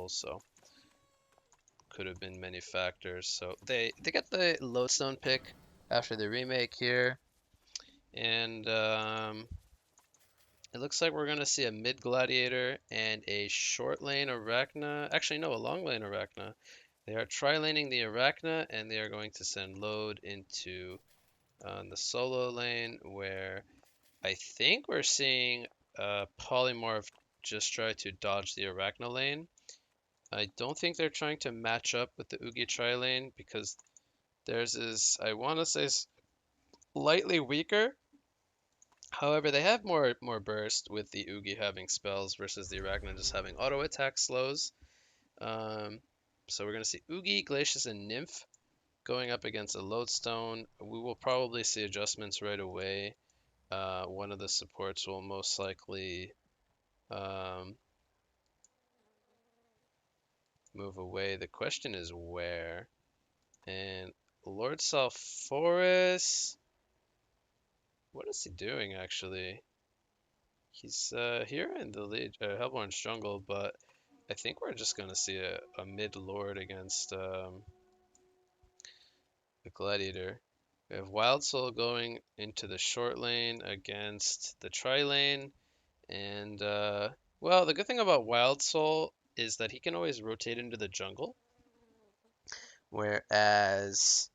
controls, so could have been many factors. So they get the lodestone pick after the remake here, and it looks like we're gonna see a mid gladiator and a short lane Arachna. Actually, no, a long lane Arachna. They are tri-laning the Arachna, and they are going to send load into the solo lane, where I think we're seeing Polymorph just try to dodge the Arachna lane. I don't think they're trying to match up with the Oogie tri lane because theirs is, I want to say, slightly weaker. However, they have more burst with the Oogie having spells versus the Arachna just having auto attack slows. Um, so we're going to see Oogie, Glacius, and Nymph going up against a Lodestone. We will probably see adjustments right away. One of the supports will most likely um, move away. The question is where. And Lord Salforus, what is he doing actually? He's here in the lead, Hellborn's jungle, but I think we're just gonna see a mid lord against the gladiator. We have Wild Soul going into the short lane against the tri lane, and well, the good thing about Wild Soul is that he can always rotate into the jungle, whereas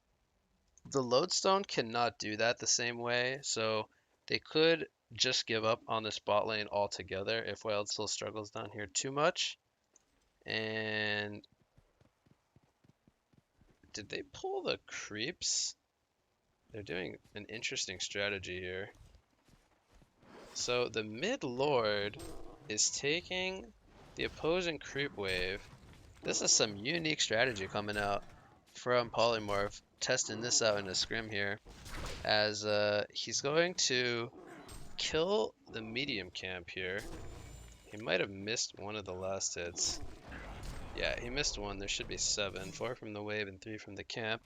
the Lodestone cannot do that the same way. So they could just give up on this bot lane altogether if Wild Soul struggles down here too much. And did they pull the creeps? They're doing an interesting strategy here. So the mid lord is taking the opposing creep wave. This is some unique strategy coming out from Polymorph, testing this out in a scrim here, as he's going to kill the medium camp here. He might have missed one of the last hits. Yeah, he missed one. There should be 7. 4 from the wave and 3 from the camp.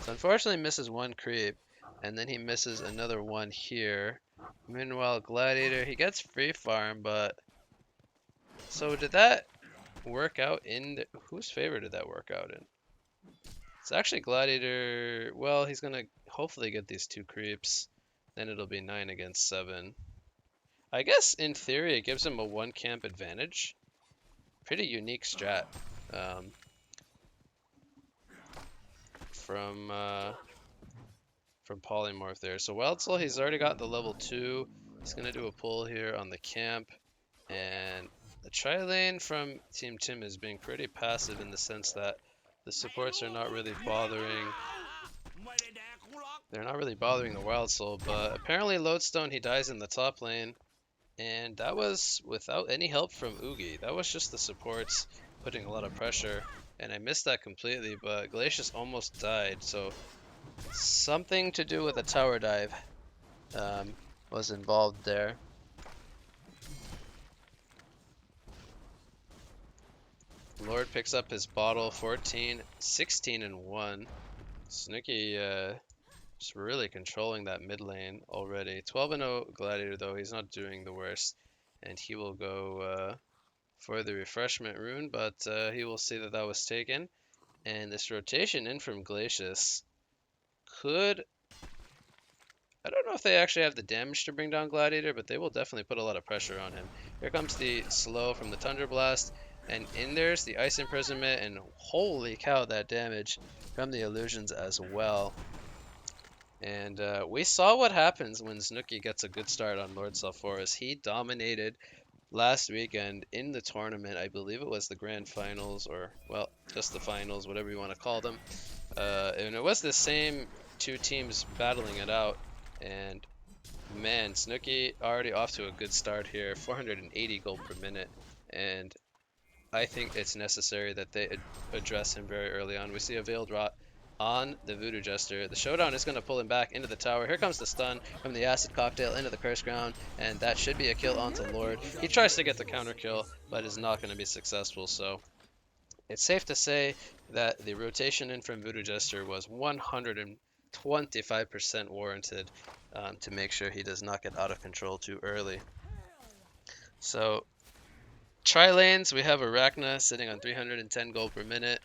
So unfortunately misses one creep, and then he misses another one here. Meanwhile, Gladiator, he gets free farm, but... So did that work out in... Whose favor did that work out in? It's actually Gladiator... Well, he's gonna hopefully get these 2 creeps. Then it'll be 9 against 7. I guess in theory it gives him a 1 camp advantage. Pretty unique strat from Polymorph there. So Wild Soul, he's already got the level 2. He's gonna do a pull here on the camp, and the tri lane from Team Tim is being pretty passive in the sense that the supports are not really bothering. They're not really bothering the Wild Soul, but apparently Lodestone, he dies in the top lane. And that was without any help from Oogie. That was just the supports putting a lot of pressure. And I missed that completely, but Glacius almost died. So something to do with a tower dive was involved there. Lord picks up his bottle, 14, 16 and 1. Snooky just really controlling that mid lane already. 12 and 0 Gladiator though, he's not doing the worst. And he will go for the refreshment rune, but he will see that that was taken. And this rotation in from Glacius could... I don't know if they actually have the damage to bring down Gladiator, but they will definitely put a lot of pressure on him. Here comes the slow from the Thunder Blast, and in there's the Ice Imprisonment, and holy cow, that damage from the illusions as well. And we saw what happens when Snooki gets a good start on Lord Salforus. He dominated last weekend in the tournament. I believe it was the grand finals, or, well, just the finals, whatever you want to call them. And it was the same 2 teams battling it out. And man, Snooki already off to a good start here, 480 gold per minute. And I think it's necessary that they address him very early on. We see a Veiled Rot on the Voodoo Jester. The Showdown is going to pull him back into the tower. Here comes the stun from the Acid Cocktail into the Curse Ground, and that should be a kill onto Lord. He tries to get the counter kill, but is not going to be successful, so it's safe to say that the rotation in from Voodoo Jester was 125% warranted to make sure he does not get out of control too early. So Tri-lanes, we have Arachna sitting on 310 gold per minute.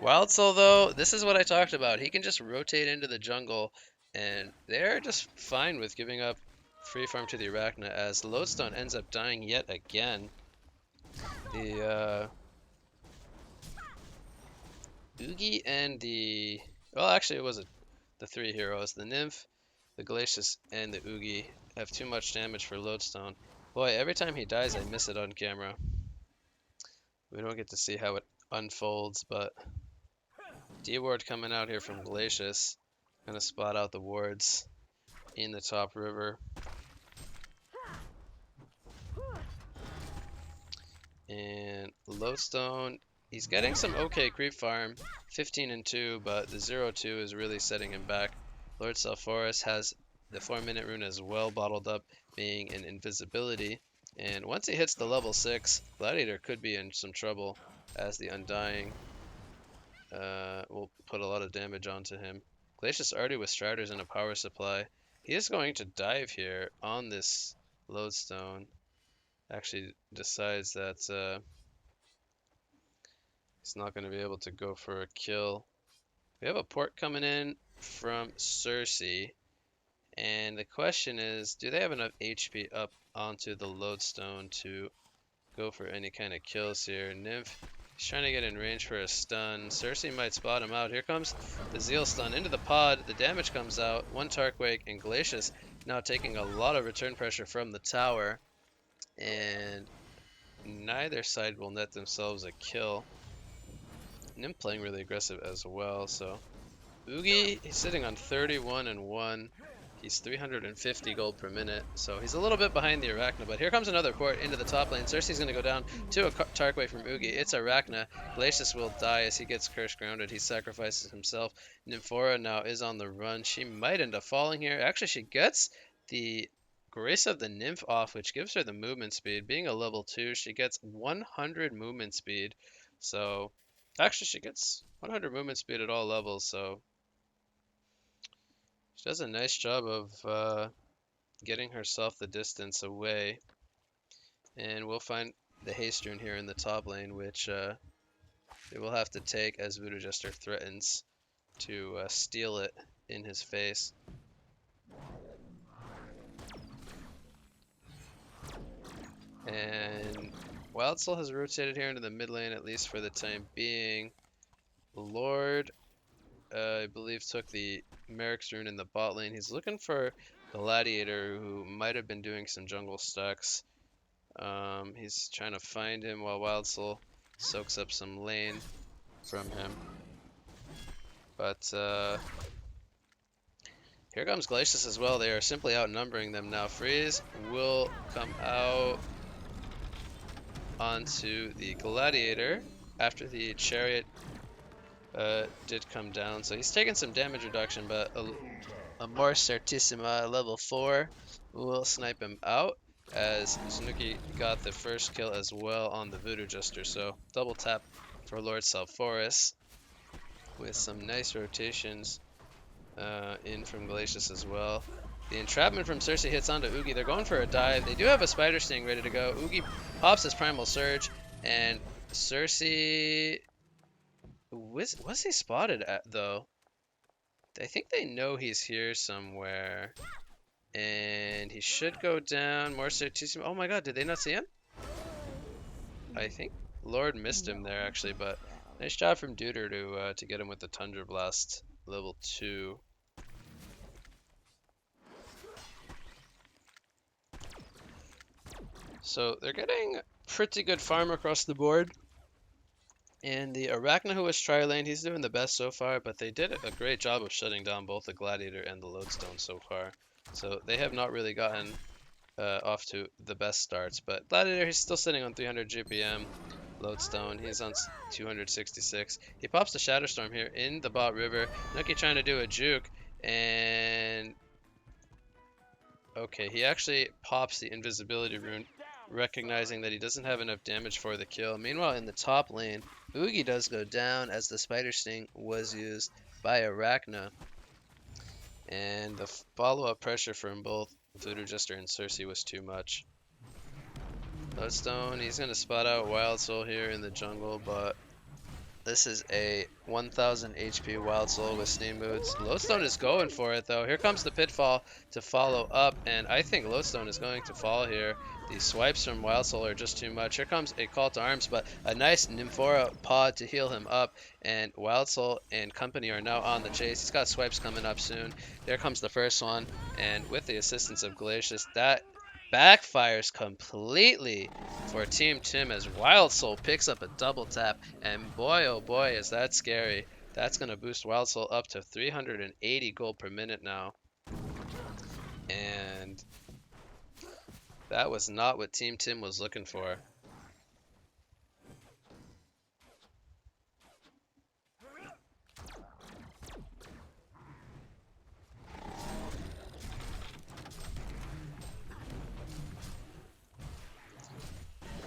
Wild Soul, though, this is what I talked about. He can just rotate into the jungle, and they're just fine with giving up free farm to the Arachna, as Lodestone ends up dying yet again. The Oogie and the... Well, actually, it was the three heroes. The Nymph, the Glacius, and the Oogie have too much damage for Lodestone. Boy, every time he dies, I miss it on camera. We don't get to see how it unfolds, but D-Ward coming out here from Glacius. Gonna spot out the wards in the top river. And Lodestone, he's getting some okay creep farm, 15 and 2, but the 0-2 is really setting him back. Lord Selforus has the 4-minute rune as well bottled up, being an invisibility. And once he hits the level 6, Gladiator could be in some trouble, as the Undying will put a lot of damage onto him. Glacius already with Striders and a power supply. He is going to dive here on this Lodestone. Actually decides that he's not going to be able to go for a kill. We have a port coming in from Cersei. And the question is, do they have enough HP up onto the Lodestone to go for any kind of kills here? Nymph, he's trying to get in range for a stun. Cersei might spot him out. Here comes the Zeal stun into the pod. The damage comes out. One Tarkwake, and Glacius now taking a lot of return pressure from the tower. And neither side will net themselves a kill. Nymph playing really aggressive as well, so... Oogie, he's sitting on 31 and 1. He's 350 gold per minute, so he's a little bit behind the Arachna, but here comes another port into the top lane. Cersei's going to go down to a Tarkway from Oogie. It's Arachna. Glacius will die as he gets curse grounded. He sacrifices himself. Nymphora now is on the run. She might end up falling here. Actually, she gets the Grace of the Nymph off, which gives her the movement speed. Being a level 2, she gets 100 movement speed. So, actually, she gets 100 movement speed at all levels, so... She does a nice job of getting herself the distance away. And we'll find the haste rune here in the top lane, which they will have to take as Voodoo Jester threatens to steal it in his face. And Wild Soul has rotated here into the mid lane, at least for the time being. Lord, I believe, took the Merrick's rune in the bot lane. He's looking for Gladiator, who might have been doing some jungle stacks. He's trying to find him while Wild Soul soaks up some lane from him. But here comes Glacius as well. They are simply outnumbering them now. Freeze will come out onto the Gladiator after the Chariot did come down, so he's taking some damage reduction, but a more Certissima level 4 will snipe him out, as Snooki got the first kill as well on the Voodoo Jester. So double tap for Lord Selforus with some nice rotations in from Glacius as well. The entrapment from Cersei hits onto Oogie. They're going for a dive. They do have a Spider Sting ready to go. Oogie pops his Primal Surge, and Cersei... Was he spotted at, though? I think they know he's here somewhere. And he should go down. More Certissimo. Oh my god, did they not see him? I think Lord missed him there, actually, but nice job from Duder to get him with the Tundra Blast level 2. So they're getting pretty good farm across the board. And the Arachna, who was tri-lane, he's doing the best so far, but they did a great job of shutting down both the Gladiator and the Lodestone so far. So they have not really gotten off to the best starts. But Gladiator, he's still sitting on 300 GPM. Lodestone, he's on 266. He pops the Shatterstorm here in the bot river. Nuki trying to do a juke, and... Okay, he actually pops the invisibility rune, recognizing that he doesn't have enough damage for the kill. Meanwhile, in the top lane, Oogie does go down as the Spider Sting was used by Arachna. And the follow-up pressure from both Voodoo Jester and Cersei was too much. Lodestone, he's gonna spot out Wild Soul here in the jungle, but this is a 1000 HP Wild Soul with Steam Boots. Lodestone is going for it though. Here comes the Pitfall to follow up, and I think Lodestone is going to fall here. These swipes from Wild Soul are just too much. Here comes a Call to Arms, but a nice Nymphora pod to heal him up, and Wild Soul and company are now on the chase. He's got swipes coming up soon. There comes the first one, and with the assistance of Glacius, that backfires completely for Team Tim as Wild Soul picks up a double tap, and boy oh boy is that scary. That's going to boost Wild Soul up to 380 gold per minute now. And that was not what Team Tim was looking for.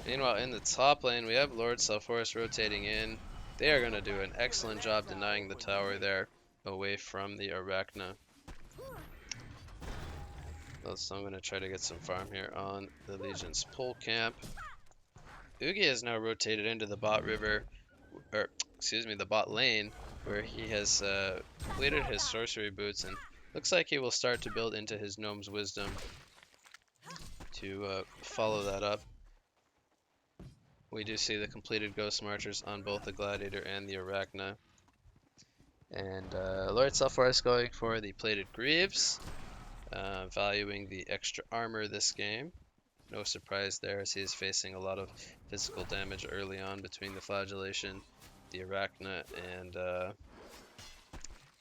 Meanwhile, in the top lane, we have Lord Self-Forest rotating in. They are going to do an excellent job denying the tower there away from the Arachna. So I'm going to try to get some farm here on the Legion's pole camp. Ugi has now rotated into the bot river, or excuse me, the bot lane, where he has completed his sorcery boots, and looks like he will start to build into his Gnome's Wisdom to follow that up. We do see the completed Ghost Marchers on both the Gladiator and the Arachna. And Lord Self-Forest going for the Plated Greaves, valuing the extra armor this game. No surprise there, as he is facing a lot of physical damage early on between the Flagellation, the Arachna,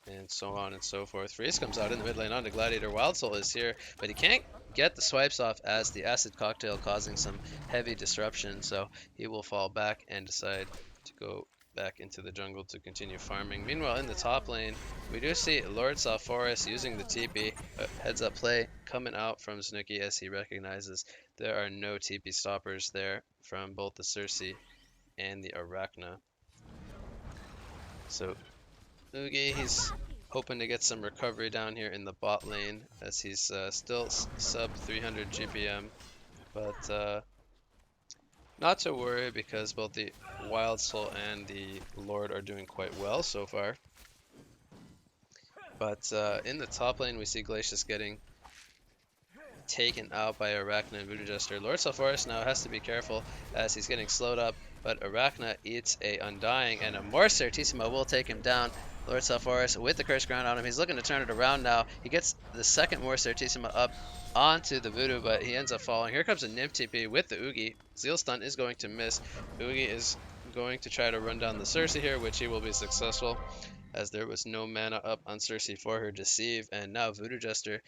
and so on and so forth. Freeze comes out in the mid lane onto Gladiator. Wild Soul is here, but he can't get the swipes off as the Acid Cocktail causing some heavy disruption, so he will fall back and decide to go back into the jungle to continue farming. Meanwhile, in the top lane, we do see Lord Self-Forest using the TP, heads up play coming out from Snooki as he recognizes there are no TP stoppers there from both the Cersei and the Arachna. So Ugi, he's hoping to get some recovery down here in the bot lane as he's still sub 300 GPM, but not to worry because both the Wild Soul and the Lord are doing quite well so far. But in the top lane, we see Glacius getting taken out by Arachna and Voodoo Jester. Lord Self-Forest now has to be careful as he's getting slowed up, but Arachna eats a Undying, and a more Certissima will take him down. Lord Self-Forest with the Curse Ground on him. He's looking to turn it around now. He gets the second more Certissima up onto the Voodoo, but he ends up falling. Here comes a Nymph TP with the Oogie. Zeal Stun is going to miss. Oogie is going to try to run down the Cersei here, which he will be successful, as there was no mana up on Cersei for her Deceive, and now Voodoo Jester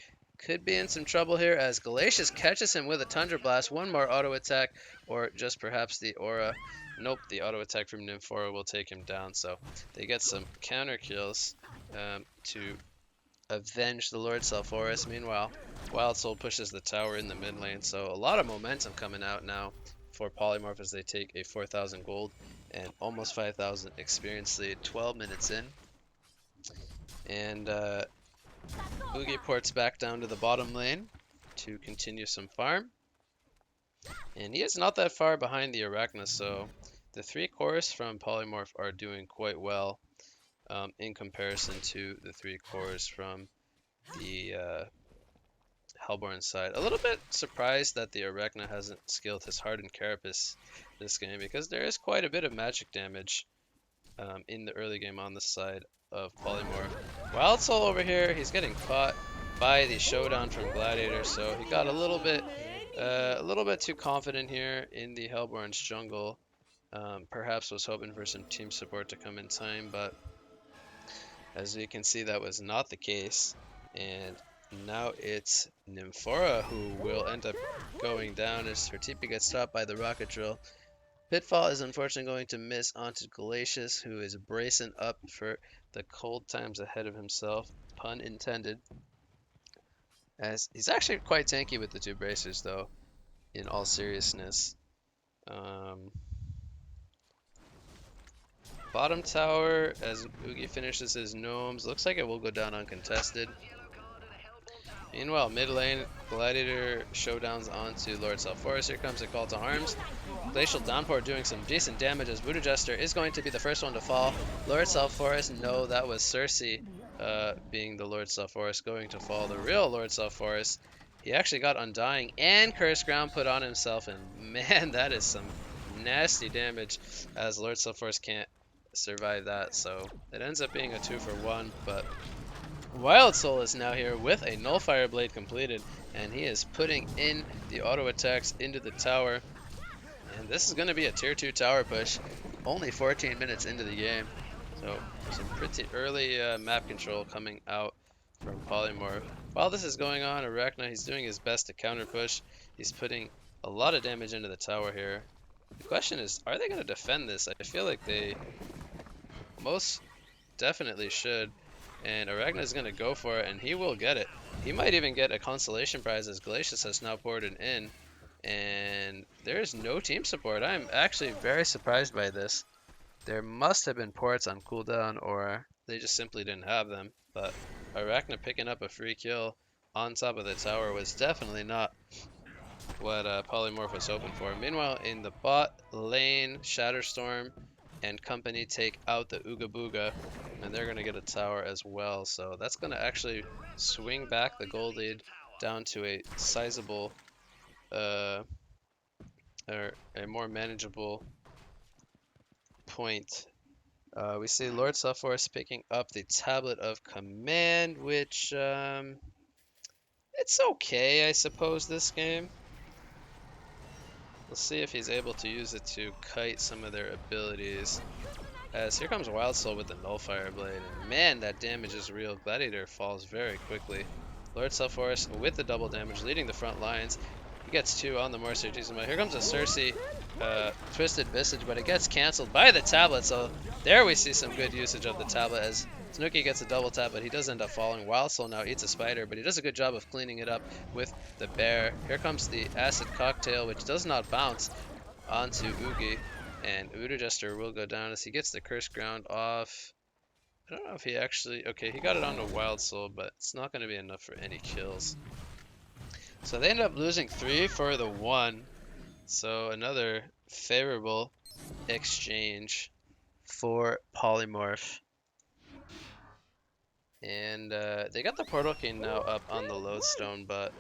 could be in some trouble here as Glacius catches him with a Tundra Blast. One more auto attack, or just perhaps the Aura. Nope, the auto attack from Nymphora will take him down. So they get some counter kills to avenge the Lord Self-Forest. Meanwhile, Wild Soul pushes the tower in the mid lane. So a lot of momentum coming out now for Polymorph as they take a 4,000 gold and almost 5,000 experience lead 12 minutes in. And Oogie ports back down to the bottom lane to continue some farm. And he is not that far behind the Arachna, so the 3 cores from Polymorph are doing quite well in comparison to the 3 cores from the Hellborn side. A little bit surprised that the Arachna hasn't skilled his Hardened Carapace this game, because there is quite a bit of magic damage in the early game on the side of Polymorph. Wild Soul over here, he's getting caught by the showdown from Gladiator, so he got a little bit too confident here in the Hellborn's jungle. Perhaps was hoping for some team support to come in time, but as you can see, that was not the case. And now it's Nymphora who will end up going down as her TP gets stopped by the Rocket Drill. Pitfall is unfortunately going to miss onto Glacius, who is bracing up for the cold times ahead of himself, pun intended. As he's actually quite tanky with the 2 bracers though, in all seriousness. Bottom tower, as Oogie finishes his gnomes, looks like it will go down uncontested. Meanwhile, mid lane, Gladiator showdowns onto Lord Self-Forest. Here comes a call to arms. Glacial Downpour doing some decent damage as Voodoo Jester is going to be the first one to fall. Lord Self-Forest, no, that was Cersei being the Lord Self-Forest going to fall. The real Lord Self-Forest, he actually got Undying and Curse Ground put on himself, and man, that is some nasty damage as Lord Self-Forest can't survive that. So it ends up being a 2-for-1, but Wild Soul is now here with a Nullfire Blade completed, and he is putting in the auto attacks into the tower. And this is going to be a tier 2 tower push, only 14 minutes into the game. So some pretty early map control coming out from Polymorph. While this is going on, Arachna, he's doing his best to counter push. He's putting a lot of damage into the tower here. The question is, are they going to defend this? I feel like they most definitely should. And Arachna is going to go for it, and he will get it. He might even get a consolation prize as Glacius has now ported in. And there's no team support. I'm actually very surprised by this. There must have been ports on cooldown, or they just simply didn't have them. But Arachna picking up a free kill on top of the tower was definitely not what Polymorph was hoping for. Meanwhile, in the bot lane, Shatterstorm and company take out the Ooga Booga, and they're going to get a tower as well. So that's going to actually swing back the gold lead down to a sizable, or a more manageable point. We see Lord Self-Forest picking up the Tablet of Command, which, it's okay, I suppose, this game. We'll see if he's able to use it to kite some of their abilities. As here comes Wild Soul with the Nullfire Blade, and man, that damage is real. Gladiator falls very quickly. Lord Self-Forest with the double damage, leading the front lines. He gets 2 on the Mercer. Here comes a Cersei Twisted Visage, but it gets cancelled by the tablet, so there we see some good usage of the tablet as Snooki gets a double tap, but he does end up falling. Wild Soul now eats a spider, but he does a good job of cleaning it up with the bear. Here comes the Acid Cocktail, which does not bounce onto Oogie, and Voodoo Jester will go down as he gets the Curse Ground off. I don't know if he actually... Okay, he got it onto Wild Soul, but it's not going to be enough for any kills. So they end up losing 3 for the 1. So another favorable exchange for Polymorph. And they got the Portal Key now up on the Lodestone, but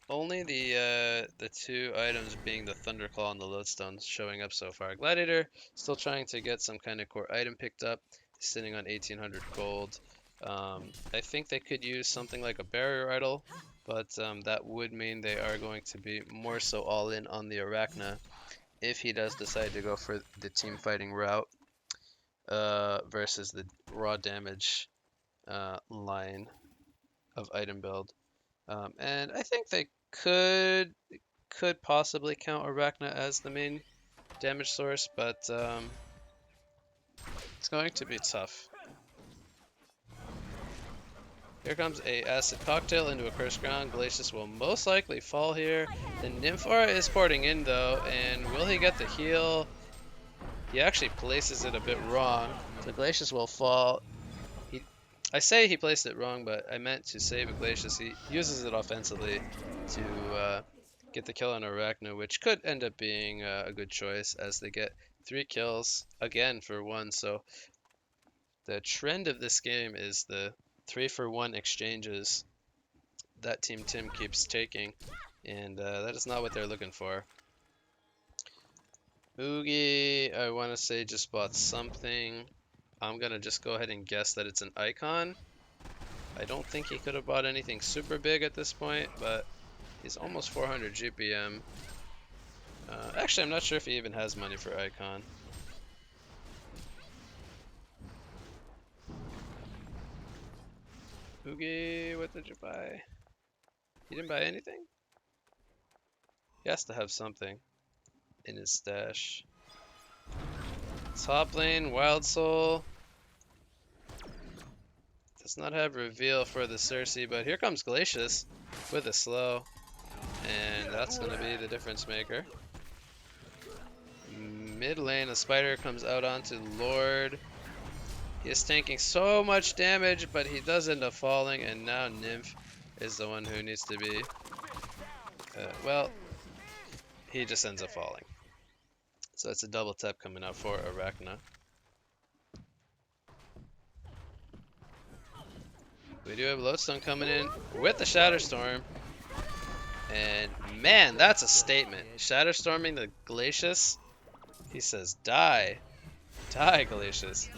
only the 2 items being the Thunderclaw and the Lodestone showing up so far. Gladiator still trying to get some kind of core item picked up, sitting on 1800 gold. I think they could use something like a Barrier Idol, but that would mean they are going to be more so all in on the Arachna if he does decide to go for the team fighting route versus the raw damage line of item build. And I think they could possibly count Arachna as the main damage source, but it's going to be tough. Here comes a Acid Cocktail into a Cursed Ground. Glacius will most likely fall here. The Nymphora is porting in though, and will he get the heal? He actually places it a bit wrong, so Glacius will fall. I say he placed it wrong, but I meant to save Glacius. He uses it offensively to get the kill on Arachna, which could end up being a good choice as they get 3 kills again for 1. So the trend of this game is the 3-for-1 exchanges that Team Tim keeps taking, and that is not what they're looking for. Oogie, I want to say, just bought something. I'm going to just go ahead and guess that it's an icon. I don't think he could have bought anything super big at this point, but he's almost 400 GPM. Actually, I'm not sure if he even has money for icon. Oogie, what did you buy? He didn't buy anything? He has to have something in his stash. Top lane, Wild Soul. Does not have reveal for the Cersei, but here comes Glacius with a slow. And that's going to be the difference maker. Mid lane, a spider comes out onto Lord. He is tanking so much damage, but he does end up falling, and now Nymph is the one who needs to be... well, he just ends up falling. So it's a double tap coming out for Arachna. We do have Lodestone coming in with the Shatterstorm. And man, that's a statement. Shatterstorming the Glacius. He says, die. Die, Glacius.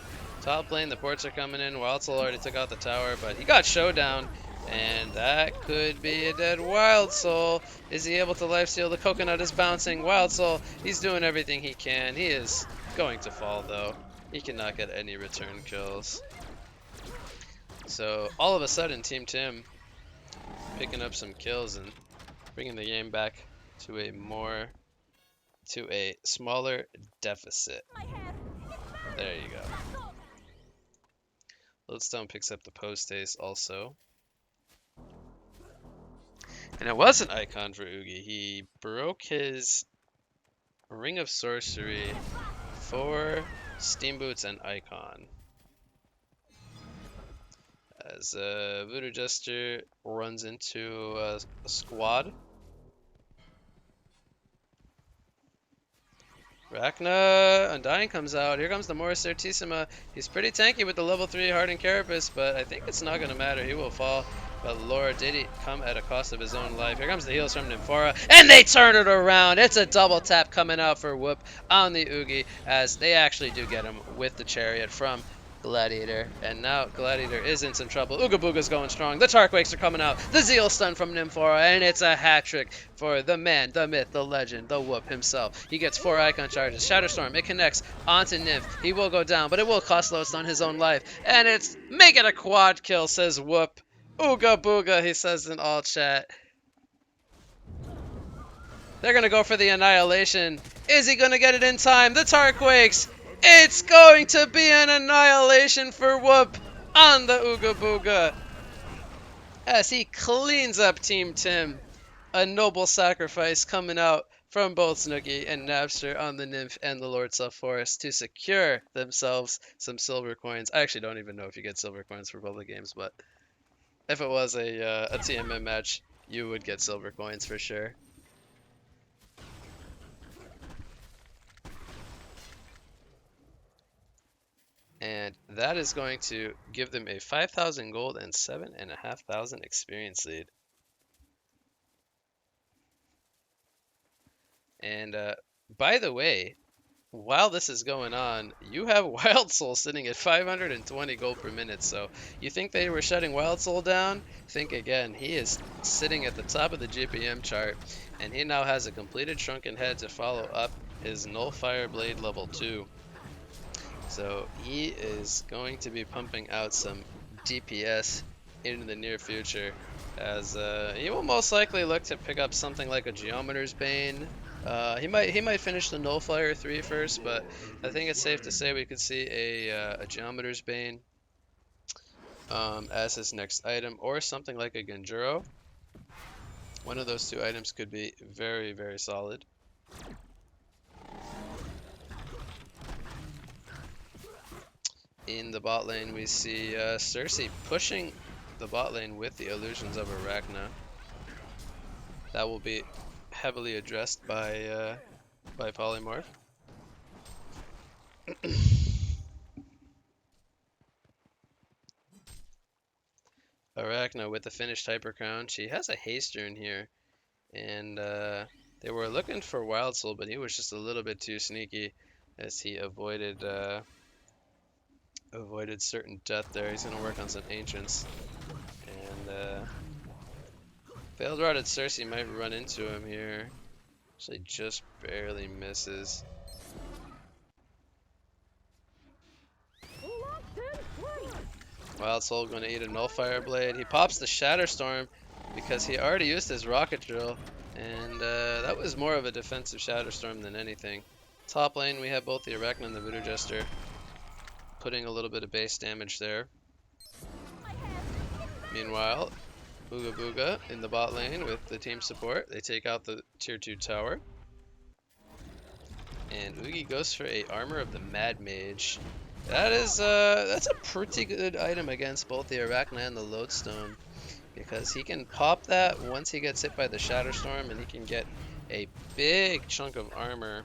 Top lane, the ports are coming in. Wild Soul already took out the tower, but he got Showdown. And that could be a dead Wild Soul. Is he able to lifesteal? The coconut is bouncing. Wild Soul, he's doing everything he can. He is going to fall, though. He cannot get any return kills. So, all of a sudden, Team Tim picking up some kills and bringing the game back to a smaller deficit. There you go. Lodestone picks up the post haste also. And it was an icon for Oogie. He broke his Ring of Sorcery for Steam Boots and Icon. As Voodoo Jester runs into a squad. Arachna Undying comes out. Here comes the Morris Certissima. He's pretty tanky with the level 3 Hardened Carapace, but I think it's not going to matter. He will fall. But Lord, did he come at a cost of his own life? Here comes the heals from Nymphora, and they turn it around. It's a double tap coming out for Whoop on the Oogie, as they actually do get him with the Chariot from Gladiator. And now Gladiator is in some trouble. Ooga Booga's going strong. The Tarquakes are coming out. The Zeal Stun from Nymphora, and it's a hat trick for the man, the myth, the legend, the Whoop himself. He gets 4 icon charges. Shatterstorm, it connects onto Nymph. He will go down, but it will cost Lodestone his own life. And it's make it a quad kill, says Whoop. Ooga Booga, he says in all chat. They're going to go for the Annihilation. Is he going to get it in time? The Tarquakes. It's going to be an Annihilation for Whoop on the Ooga Booga. As he cleans up Team Tim. A noble sacrifice coming out from both Snooki and Napster on the Nymph and the Lord Forest to secure themselves some silver coins. I actually don't even know if you get silver coins for public games, but if it was a TMM match, you would get silver coins for sure. And that is going to give them a 5,000 gold and 7,500 experience lead. And by the way, while this is going on, you have Wild Soul sitting at 520 gold per minute. So you think they were shutting Wild Soul down? Think again. He is sitting at the top of the GPM chart, and he now has a completed Shrunken Head to follow up his Nullfire Blade level 2. So he is going to be pumping out some DPS in the near future, as he will most likely look to pick up something like a Geometer's Bane. He might finish the Nullfire 3 first, but I think it's safe to say we could see a Geometer's Bane as his next item, or something like a Genjuro. One of those two items could be very, very solid. In the bot lane, we see Cersei pushing the bot lane with the illusions of Arachna. That will be heavily addressed by Polymorph. Arachna with the finished Hyper Crown. She has a haster in here, and they were looking for Wild Soul, but he was just a little bit too sneaky, as he avoided certain death there. He's gonna work on some Ancients, and Failed Rotted Cersei might run into him here. Actually just barely misses. Wild Soul going to eat a Nullfire Blade. He pops the Shatterstorm because he already used his Rocket Drill, and that was more of a defensive Shatterstorm than anything. Top lane, we have both the Arachna and the Voodoo Jester putting a little bit of base damage there. Meanwhile, Ooga Booga in the bot lane with the team support. They take out the tier 2 tower. And Oogie goes for a Armor of the Mad Mage. That's a pretty good item against both the Arachna and the Lodestone, because he can pop that once he gets hit by the Shatterstorm, and he can get a big chunk of armor.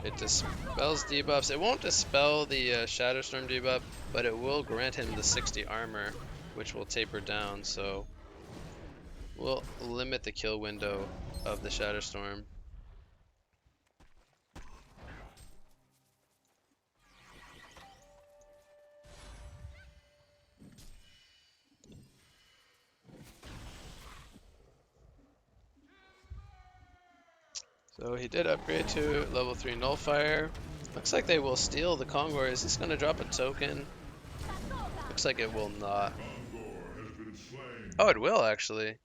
It dispels debuffs. It won't dispel the Shatterstorm debuff, but it will grant him the 60 armor, which will taper down, so we'll limit the kill window of the Shatterstorm. So he did upgrade to level 3 Nullfire. Looks like they will steal the Kongor. Is this going to drop a token? Looks like it will not. Oh, it will actually.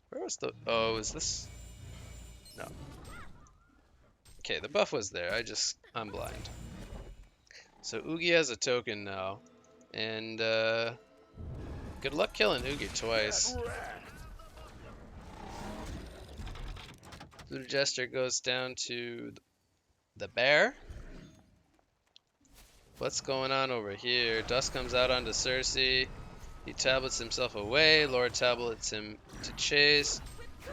Where was the... Oh, is this... No. Okay, the buff was there. I'm blind. So Oogie has a token now. And, good luck killing Oogie twice. Voodoo Jester goes down to the bear. What's going on over here? Dust comes out onto Cersei. He tablets himself away. Lord tablets him to chase.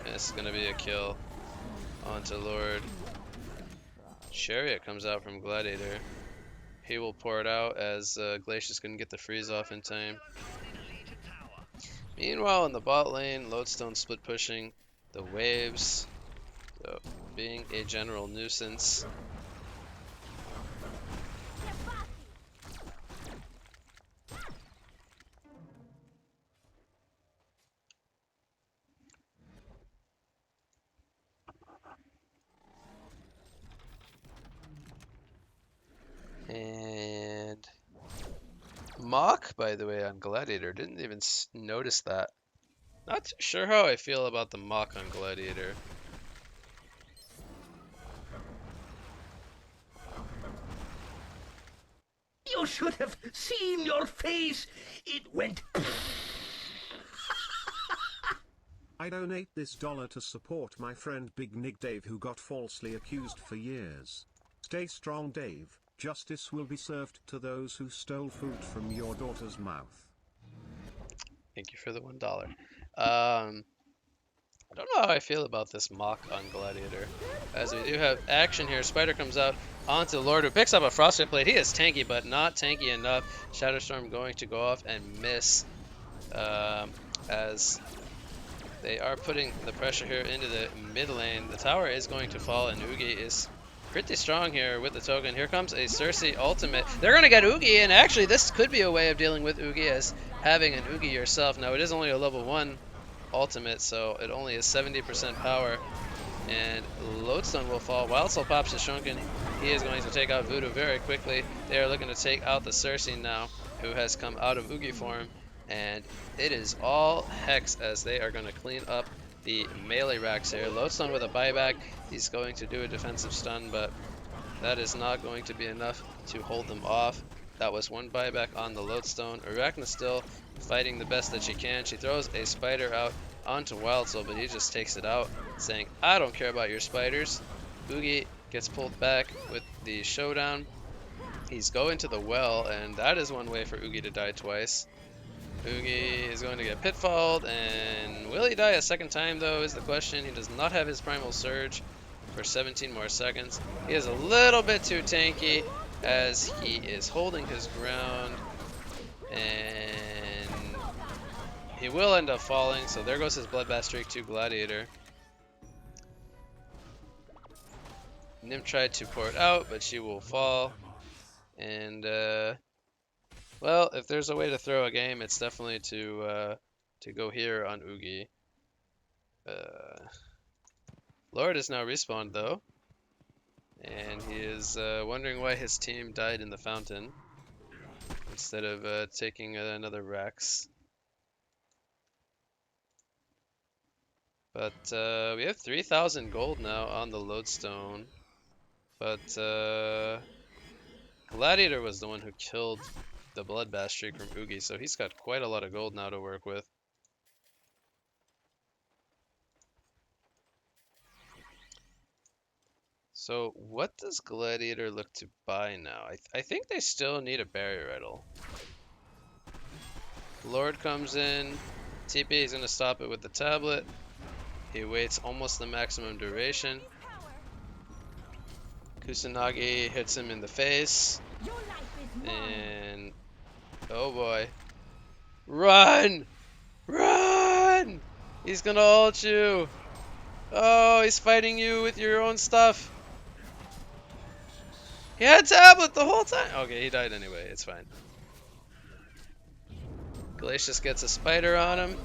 And this is going to be a kill onto Lord. Chariot comes out from Gladiator. He will pour it out as Glacius couldn't get the freeze off in time. Meanwhile, in the bot lane, Lodestone split pushing the waves. So, being a general nuisance. And Mock, by the way, on Gladiator. Didn't even notice that. Not too sure how I feel about the Mock on Gladiator. You should have seen your face. It went... I donate this dollar to support my friend Big Nig Dave, who got falsely accused for years. Stay strong, Dave. Justice will be served to those who stole food from your daughter's mouth. Thank you for the $1. I don't know how I feel about this Mock on Gladiator, as we do have action here. Spider comes out onto the Lord, who picks up a Frostbite Blade. He is tanky, but not tanky enough. Shatterstorm going to go off and miss, as they are putting the pressure here into the mid lane. The tower is going to fall, and Oogie is pretty strong here with the token. Here comes a Cersei ultimate. They're going to get Oogie, and actually this could be a way of dealing with Oogie, as having an Oogie yourself. Now, it is only a level 1 ultimate, so it only is 70% power, and Lodestone will fall. Wild Soul pops is shrunken. He is going to take out Voodoo very quickly. They are looking to take out the Cersei now, who has come out of Oogie form, and it is all Hex as they are going to clean up the melee racks here. Lodestone with a buyback. He's going to do a defensive stun, but that is not going to be enough to hold them off. That was one buyback on the Lodestone. Arachna still fighting the best that she can. She throws a spider out onto Wild Soul, but he just takes it out, saying, I don't care about your spiders. Oogie gets pulled back with the showdown. He's going to the well, and that is one way for Oogie to die twice. Oogie is going to get pitfalled, and will he die a second time, though, is the question. He does not have his Primal Surge for 17 more seconds. He is a little bit too tanky, as he is holding his ground, and he will end up falling, so there goes his Bloodbath streak to Gladiator. Nymph tried to pour it out, but she will fall, and well, if there's a way to throw a game, it's definitely to go here on Oogie. Lord is now respawned, though, and he is wondering why his team died in the fountain instead of taking another Rex. But we have 3,000 gold now on the Lodestone. But Gladiator was the one who killed the Bloodbath streak from Oogie, so he's got quite a lot of gold now to work with. So what does Gladiator look to buy now? I think they still need a barrier idol. Lord comes in. TP, he's gonna stop it with the tablet. He waits almost the maximum duration. Kusanagi hits him in the face. And oh boy. Run! Run! He's gonna ult you. Oh, he's fighting you with your own stuff. He had tablet the whole time. Okay, he died anyway. It's fine. Glacius gets a spider on him.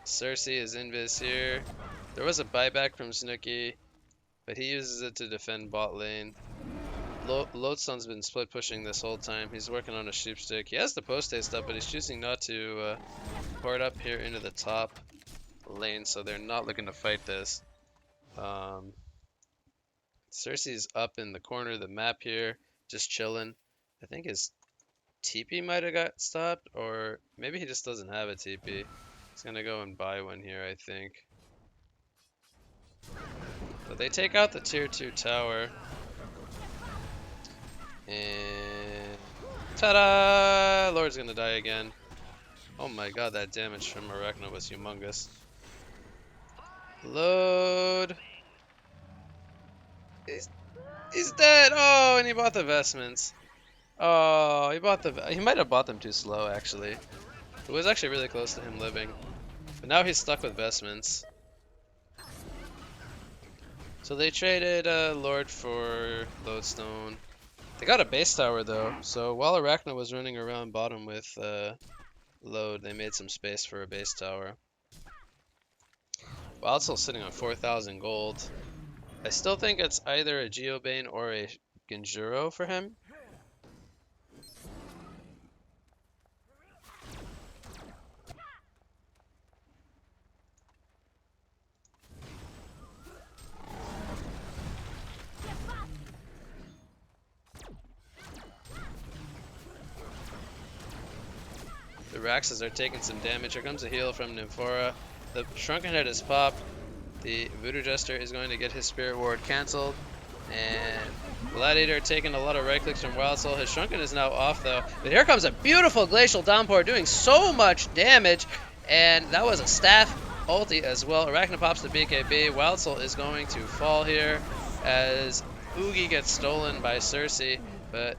Cersei is invis here. There was a buyback from Snooki, but he uses it to defend bot lane. Lodestone's been split pushing this whole time. He's working on a sheepstick. He has the post haste up, but he's choosing not to port up here into the top lane, so they're not looking to fight this. Cersei's up in the corner of the map here, just chilling. I think his TP might have got stopped, or maybe he just doesn't have a TP. He's gonna go and buy one here, I think. But they take out the tier 2 tower. And ta-da! Lord's gonna die again. Oh my god, that damage from Arachna was humongous. Load. He's dead. Oh, and he bought the vestments. Oh, he might have bought them too slow actually. It was actually really close to him living. But now he's stuck with vestments. So they traded Lord for Lodestone. They got a base tower though, so while Arachna was running around bottom with Load, they made some space for a base tower. While it's still sitting on 4,000 gold. I still think it's either a Geobane or a Genjuro for him. The Raxes are taking some damage. Here comes a heal from Nymphora. The Shrunken Head is popped. The Voodoo Jester is going to get his Spirit Ward cancelled. And Gladiator taking a lot of right clicks from Wild Soul. His Shrunken is now off though. But here comes a beautiful Glacial Downpour doing so much damage. And that was a staff ulti as well. Arachna pops the BKB. Wild Soul is going to fall here as Oogie gets stolen by Cersei. But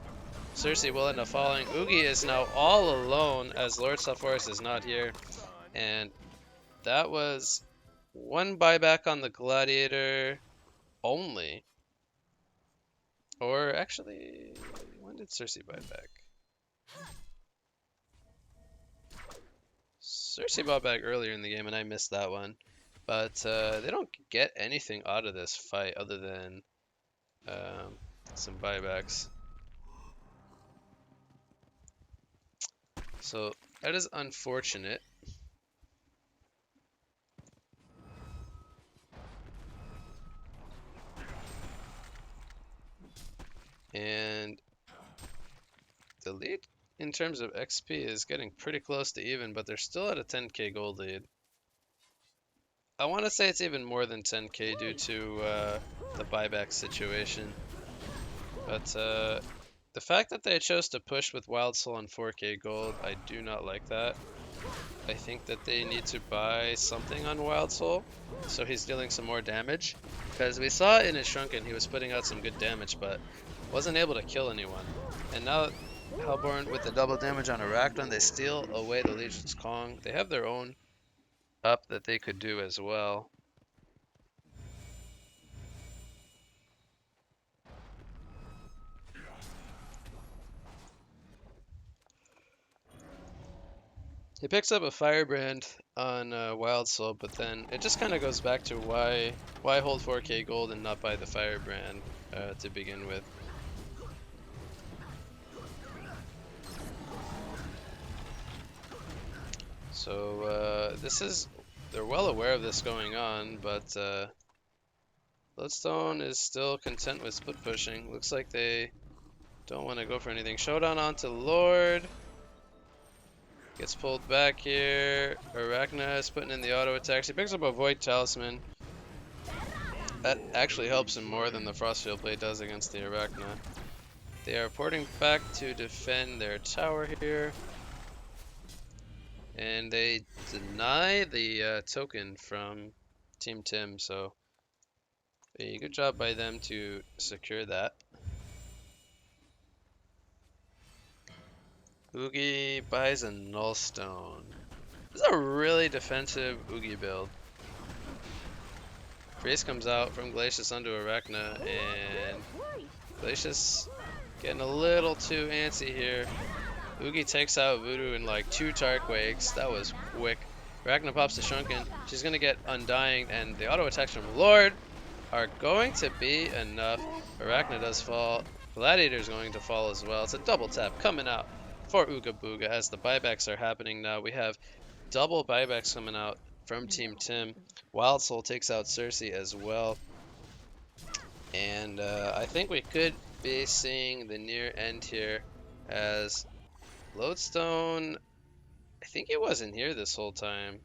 Cersei will end up falling. Oogie is now all alone as Lord Sulfuras is not here. And that was one buyback on the Gladiator only. Or actually, when did Cersei buy back? Cersei bought back earlier in the game and I missed that one. But they don't get anything out of this fight other than some buybacks. So that is unfortunate. And the lead in terms of XP is getting pretty close to even, but they're still at a 10k gold lead. I want to say it's even more than 10k due to the buyback situation. But the fact that they chose to push with Wild Soul on 4k gold, I do not like that. I think that they need to buy something on Wild Soul so he's dealing some more damage. Because we saw in his Shrunken he was putting out some good damage, but wasn't able to kill anyone. And now Hellborn with the double damage on Arachna, they steal away the Legion's Kong. They have their own up that they could do as well. He picks up a Firebrand on Wild Soul, but then it just kind of goes back to why hold 4k gold and not buy the Firebrand to begin with. So they're well aware of this going on, but Bloodstone is still content with split pushing. Looks like they don't want to go for anything. Showdown onto Lord. Gets pulled back here. Arachna is putting in the auto attacks. He picks up a Void Talisman. That actually helps him more than the Frostfield Blade does against the Arachna. They are porting back to defend their tower here. And they deny the token from Team Tim, so a good job by them to secure that. Oogie buys a Nullstone. This is a really defensive Oogie build. Priest comes out from Glacius onto Arachna, and Glacius getting a little too antsy here. Oogie takes out Voodoo in like 2 Tarquakes. That was quick. Arachna pops the Shrunken. She's gonna get Undying, and the auto attacks from Lord are going to be enough. Arachna does fall. Gladiator's going to fall as well. It's a double tap coming out for Ooga Booga as the buybacks are happening now. We have double buybacks coming out from Team Tim. Wild Soul takes out Cersei as well. And I think we could be seeing the near end here as Lodestone, I think he wasn't here this whole time.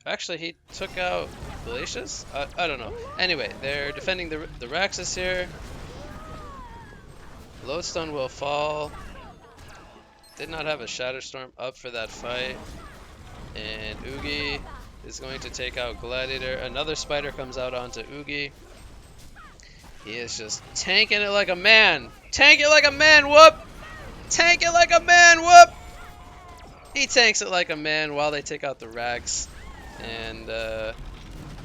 Actually, he took out Glacius? I don't know. Anyway, they're defending the Raxus here. Lodestone will fall. Did not have a Shatterstorm up for that fight. And Oogie is going to take out Gladiator. Another spider comes out onto Oogie. He is just tanking it like a man. Tank it like a man, whoop! Tank it like a man, whoop! He tanks it like a man while they take out the Rax. And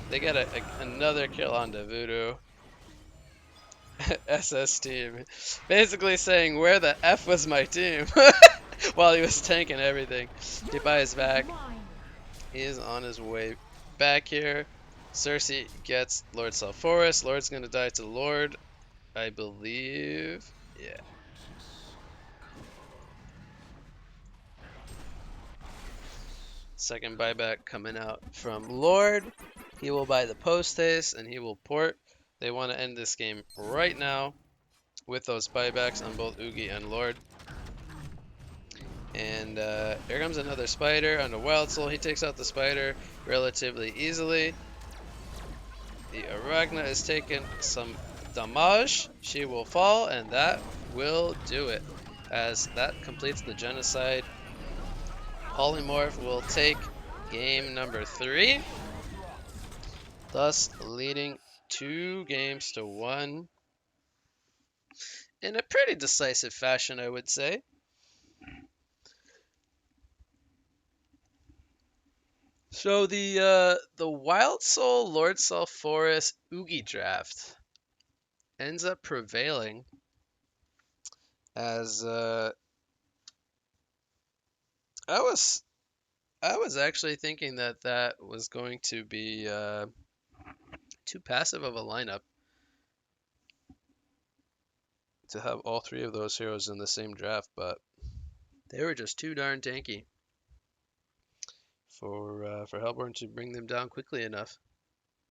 they get another kill onto Voodoo. SS team. Basically saying, where the F was my team? While he was tanking everything. He buys back. He is on his way back here. Cersei gets Lord Selforus. Lord's gonna die to Lord, I believe. Yeah. Second buyback coming out from Lord. He will buy the post haste and he will port. They want to end this game right now with those buybacks on both Oogie and Lord. And here comes another spider on the Wild Soul. He takes out the spider relatively easily. The Arachna is taking some damage. She will fall, and that will do it. As that completes the genocide. Polymorph will take game number 3. Thus leading 2 games to 1. In a pretty decisive fashion, I would say. So the Wild Soul Lord Selforus Oogie draft ends up prevailing as I was actually thinking that was going to be too passive of a lineup to have all 3 of those heroes in the same draft, but they were just too darn tanky for Hellborn to bring them down quickly enough.